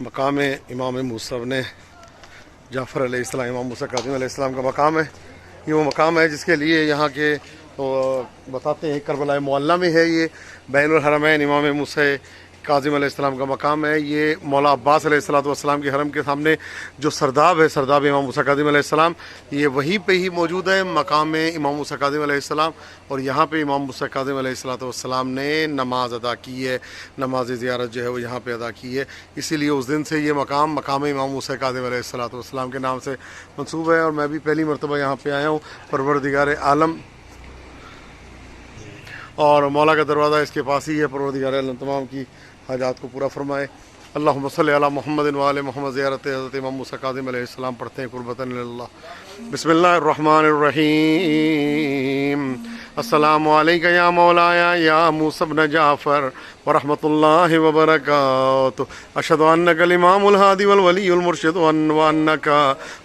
مقام امام موسیٰ ابن جعفر علیہ السلام، امام موسیٰ کاظم علیہ السلام کا مقام ہے. یہ وہ مقام ہے جس کے لیے یہاں کے بتاتے ہیں کربلا معلیٰ میں ہے. یہ بین الحرمین امام موسیٰ کاظم علیہ السلام کا مقام ہے. یہ مولا عباس علیہ السلام کے حرم کے سامنے جو سرداب ہے، سرداب امام موسیٰ کاظم علیہ السلام، یہ وہیں پہ ہی موجود ہے مقام امام موسیٰ کاظم علیہ السلام. اور یہاں پہ امام موسیٰ کاظم علیہ السلام نے نماز ادا کی ہے، نماز زیارت جو ہے وہ یہاں پہ ادا کی ہے. اسی لیے اس دن سے یہ مقام امام موسیٰ کاظم علیہ السلام کے نام سے منسوب ہے. اور میں بھی پہلی مرتبہ یہاں پہ آیا ہوں. پروردگار عالم اور مولا کا دروازہ اس کے پاس ہی ہے. پروردگار عالم تمام کی حاجات کو پورا فرمائے. اللہم صلی علی محمد وآل محمد. زیارت حضرت امام موسیٰ کاظم علیہ السلام پڑھتے ہیں قربتاً اللہ. بسم اللہ الرحمن الرحیم. السلام علیکہ یا مولایا یا موسیٰ ابن جعفر ورحمۃ اللہ وبرکاتہ. اشہد انک الامام الہادی والولی المرشد وانک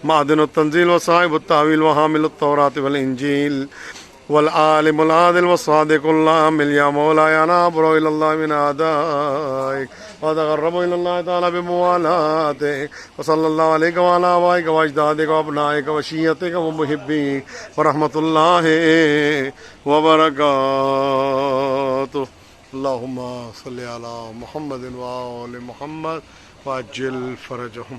معدن التنزیل وصاحب التاویل وحامل التوراۃ والانجیل والعالم العادل والصادق العامل. یا مولایا نابر الی اللہ من اعدائک وتقرب الی اللہ تعالی بموالاتک. وصلی اللہ علیہ وعلی آبائک واجدادک وابنائک وشیعتک ومحبیک ورحمۃ اللہ وبرکاتہ. اللہم صلی علی محمد وآل محمد وعجل فرجہم.